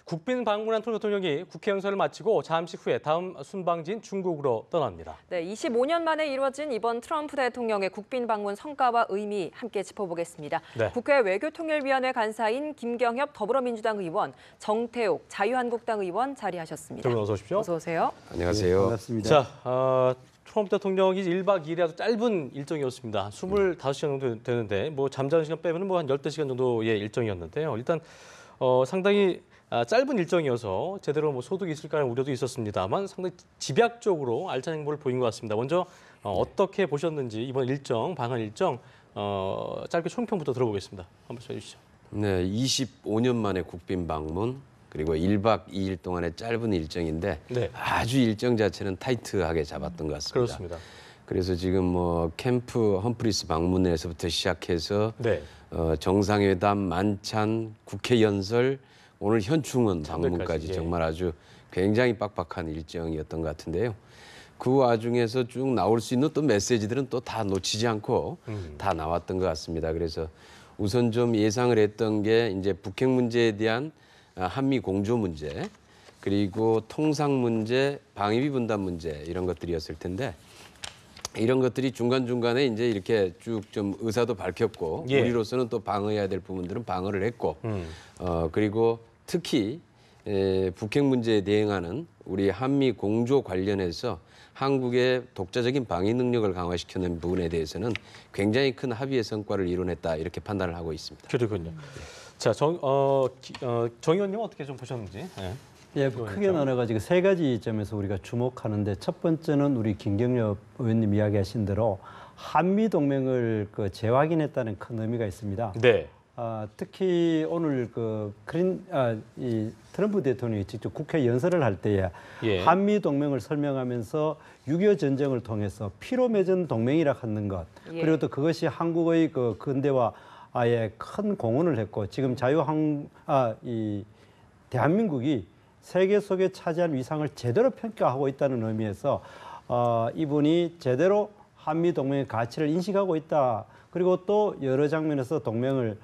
국빈 방문한 트럼프 대통령이 국회 연설을 마치고 잠시 후에 다음 순방지인 중국으로 떠납니다. 네, 25년 만에 이뤄진 이번 트럼프 대통령의 국빈 방문 성과와 의미 함께 짚어보겠습니다. 네. 국회 외교통일위원회 간사인 김경협 더불어민주당 의원, 정태욱 자유한국당 의원 자리하셨습니다. 여러분 어서 오십시오. 어서 오세요. 안녕하세요. 네, 반갑습니다. 자, 트럼프 대통령이 1박 2일이 아주 짧은 일정이었습니다. 25시간 정도 되는데 뭐 잠자는 시간 빼면 한 12시간 정도의 일정이었는데요. 일단 상당히 짧은 일정이어서 제대로 뭐 소득이 있을까라는 우려도 있었습니다만 상당히 집약적으로 알찬 행보를 보인 것 같습니다. 먼저 어떻게 보셨는지 이번 일정, 방한 일정 짧게 총평부터 들어보겠습니다. 한번 해주시죠. 네, 25년 만에 국빈 방문 그리고 1박 2일 동안의 짧은 일정인데 네. 아주 일정 자체는 타이트하게 잡았던 것 같습니다. 그렇습니다. 그래서 지금 뭐 캠프 험프리스 방문에서부터 시작해서 네. 정상회담, 만찬, 국회 연설, 오늘 현충원 방문까지 예. 정말 아주 굉장히 빡빡한 일정이었던 것 같은데요. 그 와중에서 쭉 나올 수 있는 또 메시지들은 또 다 놓치지 않고 다 나왔던 것 같습니다. 그래서 우선 좀 예상을 했던 게 이제 북핵 문제에 대한 한미 공조 문제, 그리고 통상 문제, 방위비 분담 문제 이런 것들이었을 텐데 이런 것들이 중간중간에 이제 이렇게 쭉 좀 의사도 밝혔고 예. 우리로서는 또 방어해야 될 부분들은 방어를 했고 그리고 특히 북핵 문제에 대응하는 우리 한미 공조 관련해서 한국의 독자적인 방위 능력을 강화시키는 부분에 대해서는 굉장히 큰 합의의 성과를 이뤄냈다 이렇게 판단을 하고 있습니다. 그렇군요. 자, 정 의원님 어떻게 좀 보셨는지. 네. 예, 크게 나눠가지고 세 가지 점에서 우리가 주목하는데 첫 번째는 우리 김경협 의원님 이야기하신 대로 한미 동맹을 재확인했다는 큰 의미가 있습니다. 네. 특히 오늘 이 트럼프 대통령이 직접 국회 연설을 할 때에 예. 한미 동맹을 설명하면서 6.25 전쟁을 통해서 피로 맺은 동맹이라 하는 것, 예. 그리고 또 그것이 한국의 근대화에 큰 공헌을 했고 지금 이 대한민국이 세계 속에 차지한 위상을 제대로 평가하고 있다는 의미에서 이분이 제대로 한미 동맹의 가치를 인식하고 있다. 그리고 또 여러 장면에서 동맹을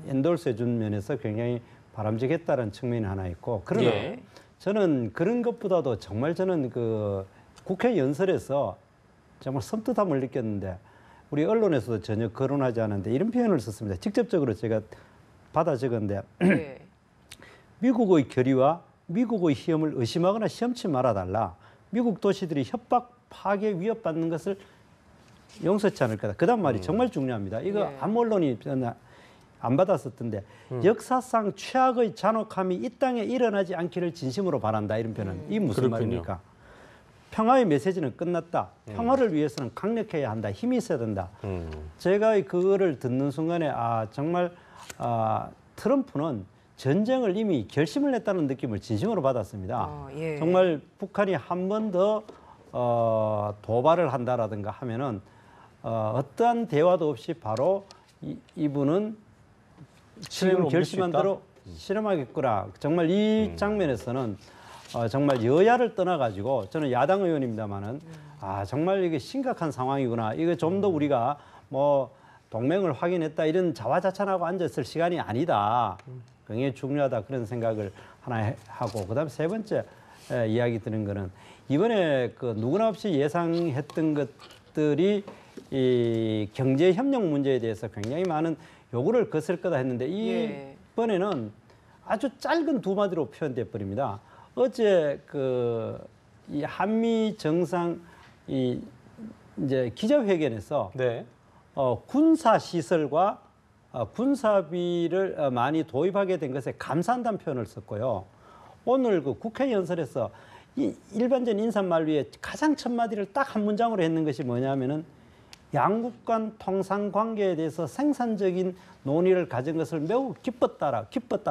엔돌스해 준 면에서 굉장히 바람직했다는 측면이 하나 있고, 그러나 예. 저는 그런 것보다도 정말 저는 국회 연설에서 정말 섬뜩함을 느꼈는데 우리 언론에서도 전혀 거론하지 않았는데 이런 표현을 썼습니다. 직접적으로 제가 받아 적었는데 네. 미국의 결의와 미국의 위험을 의심하거나 시험치 말아달라. 미국 도시들이 협박, 파괴, 위협받는 것을 용서치 않을 거다. 그 다음 말이 정말 중요합니다. 이거 예. 아무 언론이 안 받았었던데 역사상 최악의 잔혹함이 이 땅에 일어나지 않기를 진심으로 바란다. 이런 표현은 이게 무슨 그렇군요. 말입니까? 평화의 메시지는 끝났다. 평화를 위해서는 강력해야 한다. 힘이 있어야 된다. 제가 그거를 듣는 순간에 정말 트럼프는 전쟁을 이미 결심을 했다는 느낌을 진심으로 받았습니다. 예. 정말 북한이 한 번 더 도발을 한다라든가 하면은 어떠한 대화도 없이 바로 이분은 지금 결심한 대로 실험하겠구나. 정말 이 장면에서는 정말 여야를 떠나가지고 저는 야당 의원입니다만은 정말 이게 심각한 상황이구나. 이거 좀 더 우리가 뭐 동맹을 확인했다 이런 자화자찬하고 앉았을 시간이 아니다. 굉장히 중요하다 그런 생각을 하나 하고 그다음에 세 번째 이야기 드는 거는 이번에 누구나 없이 예상했던 것들이 이 경제 협력 문제에 대해서 굉장히 많은 요구를 거슬 거다 했는데 이번에는 아주 짧은 두 마디로 표현돼 버립니다. 어제 이 한미 정상 이제 기자회견에서 네. 군사 시설과 군사비를 많이 도입하게 된 것에 감사한다는 표현을 썼고요. 오늘 국회 연설에서 이 일반적인 인사말 위에 가장 첫 마디를 딱 한 문장으로 했는 것이 뭐냐면은 양국 간 통상 관계에 대해서 생산적인 논의를 가진 것을 매우 기뻤다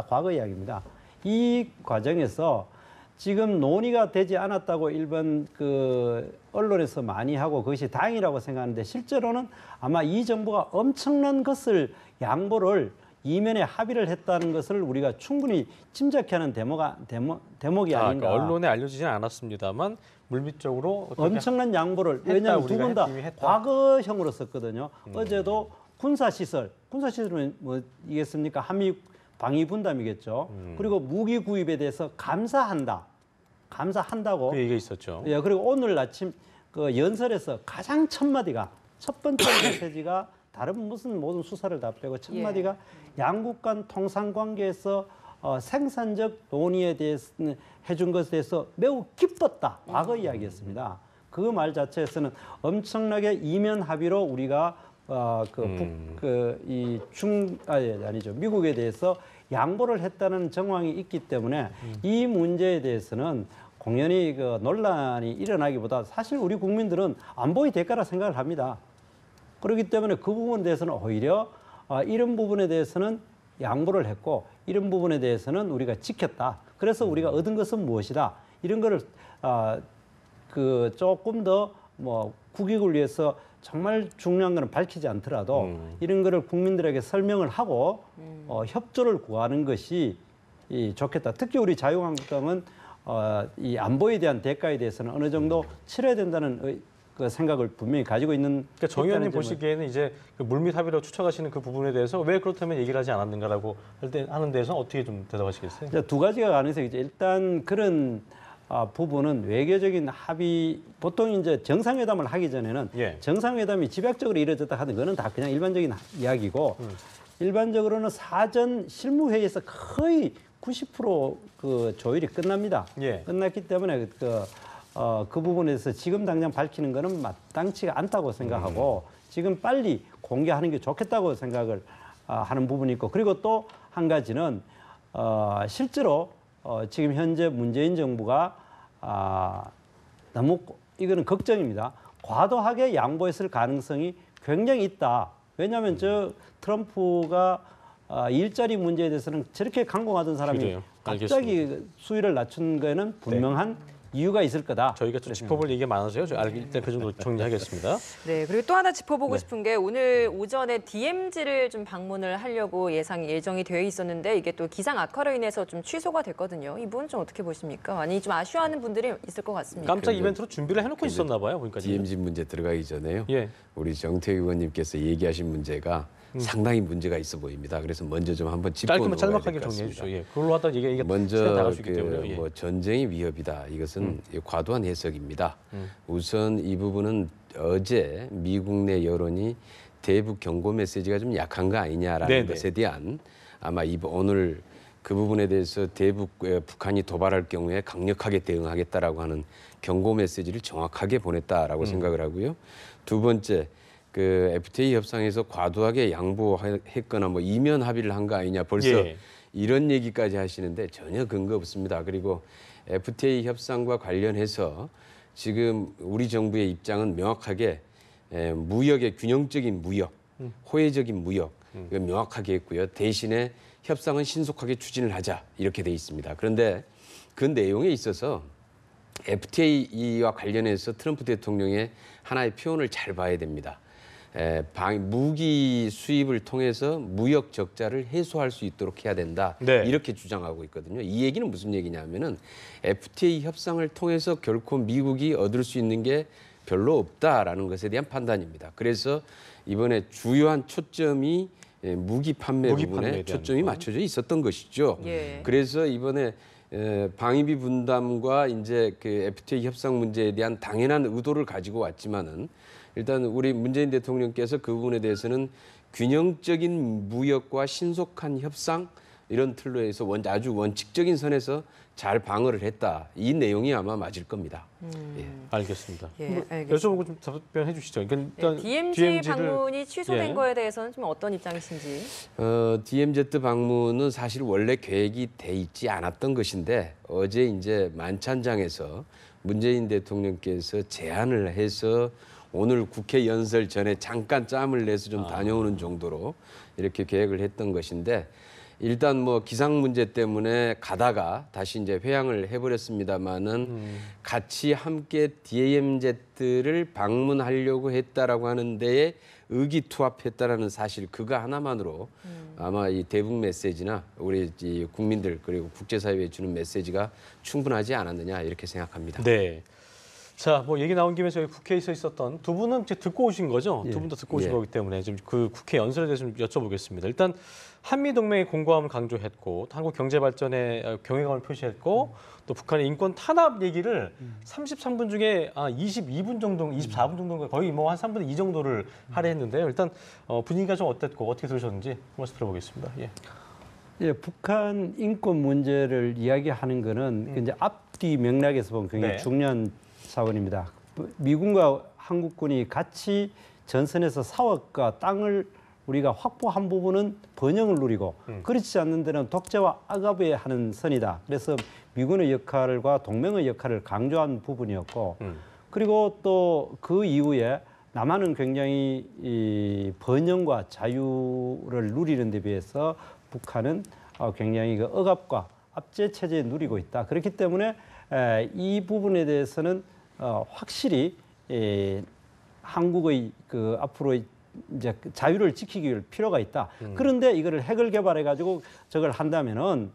과거 이야기입니다. 이 과정에서 지금 논의가 되지 않았다고 일반 언론에서 많이 하고 그것이 다행이라고 생각하는데 실제로는 아마 이 정부가 엄청난 것을 양보를 이면에 합의를 했다는 것을 우리가 충분히 짐작케 하는 대목이 아닌가. 그러니까 언론에 알려지지는 않았습니다만 물밑적으로 엄청난 양보를 왜냐하면 두 분 다 과거형으로 썼거든요. 어제도 군사시설은 뭐이겠습니까? 한미 방위 분담이겠죠. 그리고 무기 구입에 대해서 감사한다고. 그 얘기가 있었죠. 예, 그리고 오늘 아침 그 연설에서 가장 첫 마디가 첫 번째 메시지가 다른 무슨 모든 수사를 다 빼고 첫 마디가 양국 간 통상 관계에서 생산적 논의에 대해서 해준 것에 대해서 매우 기뻤다. 과거 이야기였습니다. 그 말 자체에서는 엄청나게 이면 합의로 우리가 미국에 대해서 양보를 했다는 정황이 있기 때문에 이 문제에 대해서는 공연히 그 논란이 일어나기보다 사실 우리 국민들은 안보의 대가라 생각을 합니다. 그렇기 때문에 그 부분에 대해서는 오히려 이런 부분에 대해서는 양보를 했고 이런 부분에 대해서는 우리가 지켰다. 그래서 우리가 얻은 것은 무엇이다. 이런 거를 그 조금 더 뭐 국익을 위해서 정말 중요한 거는 밝히지 않더라도 이런 거를 국민들에게 설명을 하고 협조를 구하는 것이 좋겠다. 특히 우리 자유한국당은 이 안보에 대한 대가에 대해서는 어느 정도 치러야 된다는 그 생각을 분명히 가지고 있는. 그러니까 정 의원님 보시기에는 이제 그 물밑 합의로 추측하시는 그 부분에 대해서 왜 그렇다면 얘기를 하지 않았는가라고 하는 데서 어떻게 좀 대답하시겠어요? 두 가지가 가능해서 일단 그런 부분은 외교적인 합의, 보통 이제 정상회담을 하기 전에는 정상회담이 집약적으로 이루어졌다 하는 거는 다 그냥 일반적인 이야기고 일반적으로는 사전 실무회의에서 거의 90% 조율이 끝납니다. 끝났기 때문에 그 부분에서 지금 당장 밝히는 거는 마땅치가 않다고 생각하고 지금 빨리 공개하는 게 좋겠다고 생각을 하는 부분이 있고, 그리고 또 한 가지는 실제로 지금 현재 문재인 정부가 너무 이거는 걱정입니다. 과도하게 양보했을 가능성이 굉장히 있다. 왜냐하면 트럼프가 일자리 문제에 대해서는 저렇게 강공하던 사람이 그래요. 갑자기 수위를 낮춘 거에는 분명한 이유가 있을 거다. 저희가 좀 짚어볼 얘기가 많아서요. 일단 그 정도 정리하겠습니다. 네, 그리고 또 하나 짚어보고 싶은 게 오늘 오전에 DMZ를 좀 방문을 하려고 예정이 되어 있었는데 이게 또 기상 악화로 인해서 좀 취소가 됐거든요. 이 부분 좀 어떻게 보십니까? 많이 좀 아쉬워하는 분들이 있을 것 같습니다. 깜짝 이벤트로 준비를 해놓고 있었나 봐요. 보니까 DMZ 문제 들어가기 전에요. 예. 우리 정태희 의원님께서 얘기하신 문제가 상당히 문제가 있어 보입니다. 그래서 먼저 좀 한번 짚고 짤막하게 정리해 주죠. 예. 그걸로 하다 이게 먼저 나갈 수 있기 때문에. 뭐 전쟁의 위협이다. 이것은 과도한 해석입니다. 우선 이 부분은 어제 미국 내 여론이 대북 경고 메시지가 좀 약한 거 아니냐라는 것에 대한 아마 오늘 그 부분에 대해서 북한이 도발할 경우에 강력하게 대응하겠다라고 하는 경고 메시지를 정확하게 보냈다라고 생각을 하고요. 두 번째, 그 FTA 협상에서 과도하게 양보했거나 뭐 이면 합의를 한 거 아니냐 벌써 이런 얘기까지 하시는데 전혀 근거 없습니다. 그리고 FTA 협상과 관련해서 지금 우리 정부의 입장은 명확하게 무역의 균형적인 무역, 호혜적인 무역 이거 명확하게 했고요. 대신에 협상은 신속하게 추진을 하자 이렇게 돼 있습니다. 그런데 그 내용에 있어서 FTA와 관련해서 트럼프 대통령의 하나의 표현을 잘 봐야 됩니다. 무기 수입을 통해서 무역 적자를 해소할 수 있도록 해야 된다. 이렇게 주장하고 있거든요. 이 얘기는 무슨 얘기냐면은 FTA 협상을 통해서 결코 미국이 얻을 수 있는 게 별로 없다라는 것에 대한 판단입니다. 그래서 이번에 주요한 초점이 무기 판매 부분에 초점이 맞춰져 있었던 것이죠. 그래서 이번에 방위비 분담과 이제 그 FTA 협상 문제에 대한 당연한 의도를 가지고 왔지만은 일단 우리 문재인 대통령께서 그 부분에 대해서는 균형적인 무역과 신속한 협상 이런 틀로 해서 아주 원칙적인 선에서 잘 방어를 했다. 이 내용이 아마 맞을 겁니다. 알겠습니다. 알겠습니다. 여쭤보고 좀 답변해 주시죠. 일단 DMZ 방문이 취소된 거에 대해서는 좀 어떤 입장이신지? DMZ 방문은 사실 원래 계획이 돼 있지 않았던 것인데 어제 이제 만찬장에서 문재인 대통령께서 제안을 해서 오늘 국회 연설 전에 잠깐 짬을 내서 좀 다녀오는 정도로 이렇게 계획을 했던 것인데 일단 뭐 기상 문제 때문에 가다가 다시 이제 회항을 해버렸습니다만은 같이 함께 DMZ를 방문하려고 했다라고 하는 데에 의기투합했다라는 사실 그거 하나만으로 아마 이 대북 메시지나 우리 이 국민들 그리고 국제사회에 주는 메시지가 충분하지 않았느냐 이렇게 생각합니다. 네. 자, 뭐 얘기 나온 김에 저희 국회에서 있었던 두 분은 이제 듣고 오신 거죠? 예. 두 분도 듣고 오신 예. 거기 때문에 지금 그 국회 연설에 대해서 좀 여쭤보겠습니다. 일단 한미 동맹의 공고함을 강조했고, 한국 경제 발전에 경외감을 표시했고, 또 북한의 인권 탄압 얘기를 33분 중에 22분 정도, 24분 정도인가 거의 뭐 한 3분의 2 정도를 할애했는데요. 일단 분위기가 좀 어땠고 어떻게 들으셨는지 한 말씀 들어보겠습니다. 예. 예, 북한 인권 문제를 이야기하는 거는 이제 앞뒤 맥락에서 보면 굉장히 네. 중요한 사건입니다. 미군과 한국군이 같이 전선에서 사업과 땅을 우리가 확보한 부분은 번영을 누리고 그렇지 않는 데는 독재와 억압에 하는 선이다. 그래서 미군의 역할과 동맹의 역할을 강조한 부분이었고 그리고 또 그 이후에 남한은 굉장히 이 번영과 자유를 누리는 데 비해서 북한은 굉장히 그 억압과 압제 체제에 누리고 있다. 그렇기 때문에 이 부분에 대해서는 확실히 한국의 그 앞으로 이제 자유를 지키기 위할 필요가 있다. 그런데 이거를 핵을 개발해 가지고 저걸 한다면은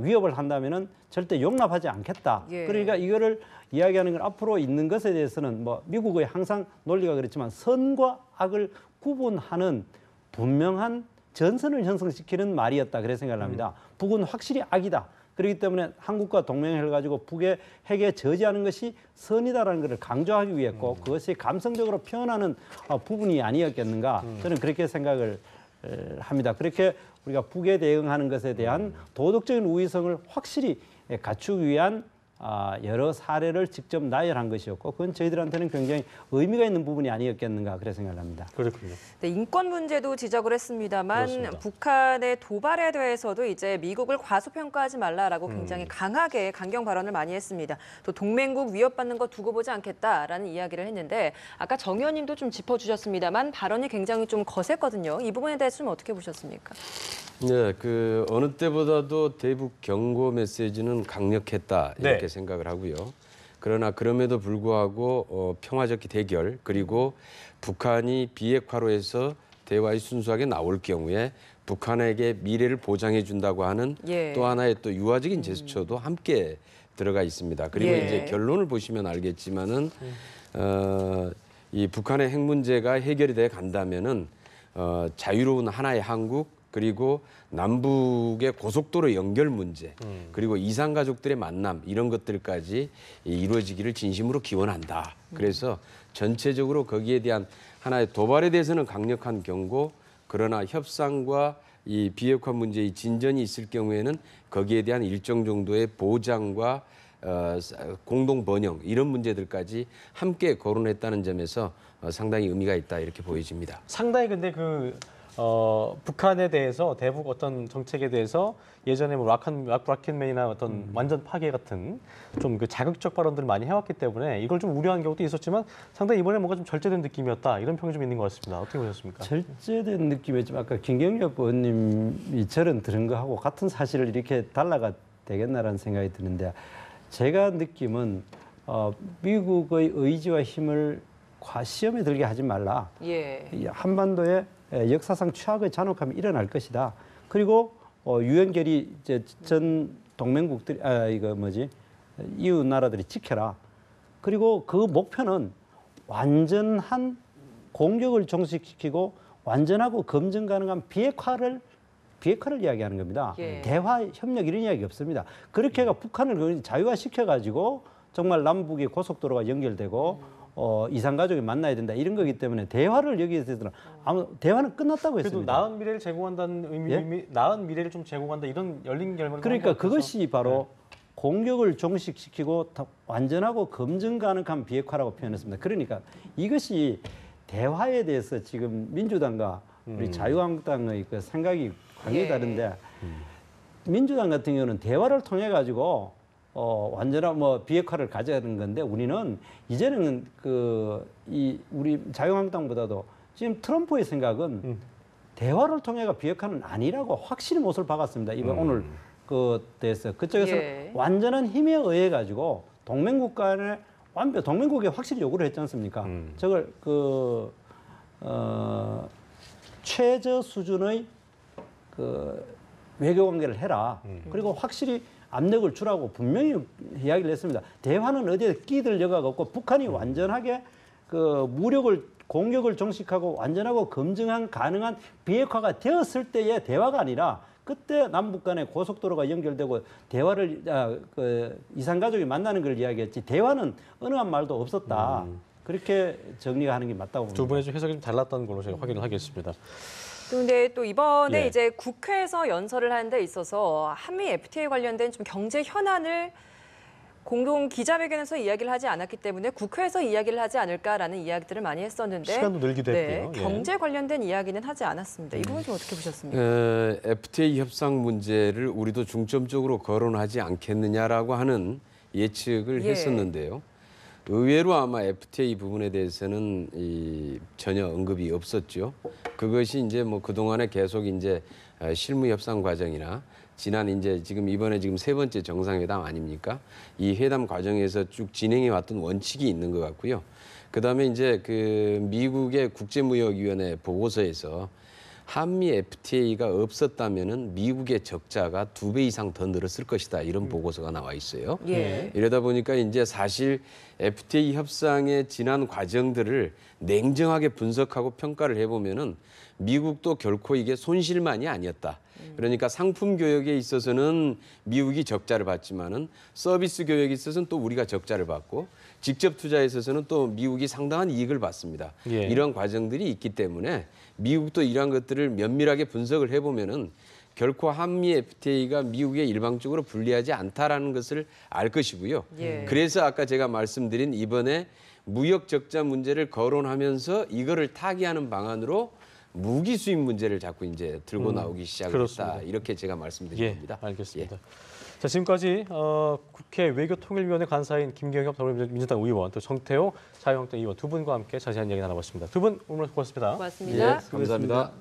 위협을 한다면은 절대 용납하지 않겠다. 예. 그러니까 이거를 이야기하는 건 앞으로 있는 것에 대해서는 뭐 미국의 항상 논리가 그렇지만 선과 악을 구분하는 분명한 전선을 형성시키는 말이었다. 그래 생각을 합니다. 북은 확실히 악이다. 그렇기 때문에 한국과 동맹을 가지고 북의 핵에 저지하는 것이 선이다라는 것을 강조하기 위했고 그것이 감성적으로 표현하는 부분이 아니었겠는가 저는 그렇게 생각을 합니다. 그렇게 우리가 북에 대응하는 것에 대한 도덕적인 우위성을 확실히 갖추기 위한 여러 사례를 직접 나열한 것이었고 그건 저희들한테는 굉장히 의미가 있는 부분이 아니었겠는가 그래 생각을 합니다. 그렇군요. 네, 인권 문제도 지적을 했습니다만 그렇습니다. 북한의 도발에 대해서도 이제 미국을 과소평가하지 말라라고 굉장히 강하게 강경 발언을 많이 했습니다. 또 동맹국 위협받는 거 두고 보지 않겠다라는 이야기를 했는데 아까 정 의원님도 좀 짚어주셨습니다만 발언이 굉장히 좀 거셌거든요. 이 부분에 대해서 좀 어떻게 보셨습니까? 네, 그 어느 때보다도 대북 경고 메시지는 강력했다 이렇게 네. 생각을 하고요. 그러나 그럼에도 불구하고 평화적 대결 그리고 북한이 비핵화로 해서 대화에 순수하게 나올 경우에 북한에게 미래를 보장해 준다고 하는 예. 또 하나의 또 유화적인 제스처도 함께 들어가 있습니다. 그리고 예. 이제 결론을 보시면 알겠지만은 이 북한의 핵 문제가 해결이 돼 간다면은 자유로운 하나의 한국 그리고 남북의 고속도로 연결 문제 그리고 이산 가족들의 만남 이런 것들까지 이루어지기를 진심으로 기원한다. 그래서 전체적으로 거기에 대한 하나의 도발에 대해서는 강력한 경고 그러나 협상과 이 비핵화 문제의 진전이 있을 경우에는 거기에 대한 일정 정도의 보장과 공동 번영 이런 문제들까지 함께 거론했다는 점에서 상당히 의미가 있다 이렇게 보여집니다. 상당히 근데 북한에 대해서 대북 어떤 정책에 대해서 예전에 뭐 락앤맨이나 어떤 완전 파괴 같은 좀 그 자극적 발언들을 많이 해왔기 때문에 이걸 좀 우려한 경우도 있었지만 상당히 이번에 뭔가 좀 절제된 느낌이었다 이런 평이 좀 있는 것 같습니다. 어떻게 보셨습니까? 절제된 느낌이었지만 아까 김경엽 의원님이 저런 들은 거하고 같은 사실을 이렇게 달라가 되겠나라는 생각이 드는데 제가 느낌은 미국의 의지와 힘을 시험에 들게 하지 말라. 예. 이 한반도에 역사상 최악의 잔혹함이 일어날 것이다. 그리고 유엔결의 이제 전 동맹국들이 이웃 나라들이 지켜라. 그리고 그 목표는 완전한 공격을 종식시키고 완전하고 검증 가능한 비핵화를 이야기하는 겁니다. 예. 대화, 협력 이런 이야기 없습니다. 그렇게 해가 북한을 자유화시켜가지고 정말 남북의 고속도로가 연결되고 이산 가족이 만나야 된다 이런 거기 때문에 대화를 여기에서는 대화는 끝났다고 그래도 했습니다. 나은 미래를 제공한다는 예? 나은 미래를 좀 제공한다 이런 열린 결말을 그러니까 그것이 바로 공격을 종식시키고 완전하고 검증 가능한 비핵화라고 표현했습니다. 그러니까 이것이 대화에 대해서 지금 민주당과 우리 자유한국당의 그 생각이 굉장히 예. 다른데 민주당 같은 경우는 대화를 통해 가지고 완전한 비핵화를 가져가는 건데 우리는 이제는 우리 자유한국당보다도 지금 트럼프의 생각은 대화를 통해가 비핵화는 아니라고 확실히 못을 박았습니다. 이번 오늘 대해서 그쪽에서 예. 완전한 힘에 의해 가지고 동맹국 간의 동맹국에 확실히 요구를 했지 않습니까? 저걸 최저 수준의 외교 관계를 해라. 그리고 확실히 압력을 주라고 분명히 이야기를 했습니다. 대화는 어디에 끼들 여가가 없고 북한이 완전하게 그 공격을 정식하고 완전하고 검증한 가능한 비핵화가 되었을 때의 대화가 아니라 그때 남북 간에 고속도로가 연결되고 대화를 이산가족이 만나는 걸 이야기했지 대화는 어느 한 말도 없었다. 그렇게 정리가 하는 게 맞다고 봅니다. 두 분의 좀 해석이 좀 달랐다는 걸로 제가 확인을 하겠습니다. 그런데 또 이번에 예. 이제 국회에서 연설을 하는 데 있어서 한미 FTA 관련된 좀 경제 현안을 공동 기자회견에서 이야기를 하지 않았기 때문에 국회에서 이야기를 하지 않을까라는 이야기들을 많이 했었는데 시간도 늘기도 했고요. 예. 경제 관련된 이야기는 하지 않았습니다. 이 부분 좀 어떻게 보셨습니까? FTA 협상 문제를 우리도 중점적으로 거론하지 않겠느냐라고 하는 예측을 예. 했었는데요. 의외로 아마 FTA 부분에 대해서는 전혀 언급이 없었죠. 그것이 이제 뭐 그동안에 계속 이제 실무 협상 과정이나 지난 지금 이번에 세 번째 정상회담 아닙니까? 이 회담 과정에서 쭉 진행해 왔던 원칙이 있는 것 같고요. 그다음에 이제 그 미국의 국제무역위원회 보고서에서 한미 FTA가 없었다면은 미국의 적자가 2배 이상 더 늘었을 것이다. 이런 보고서가 나와 있어요. 예. 이러다 보니까 이제 사실 FTA 협상의 지난 과정들을 냉정하게 분석하고 평가를 해보면은 미국도 결코 이게 손실만이 아니었다. 그러니까 상품 교역에 있어서는 미국이 적자를 봤지만은 서비스 교역에 있어서는 또 우리가 적자를 받고 직접 투자에 있어서는 또 미국이 상당한 이익을 받습니다. 예. 이런 과정들이 있기 때문에 미국도 이러한 것들을 면밀하게 분석을 해보면은 결코 한미 FTA가 미국에 일방적으로 불리하지 않다라는 것을 알 것이고요. 예. 그래서 아까 제가 말씀드린 이번에 무역 적자 문제를 거론하면서 이거를 타개하는 방안으로 무기 수입 문제를 자꾸 이제 들고 나오기 시작했다. 그렇습니다. 이렇게 제가 말씀드린 예, 겁니다. 알겠습니다. 자, 지금까지 국회 외교통일위원회 간사인 김경엽 더불어민주당 의원, 또 정태호 자유한국당 의원 두 분과 함께 자세한 이야기 나눠봤습니다. 두 분 오늘 고맙습니다. 고맙습니다. 감사합니다.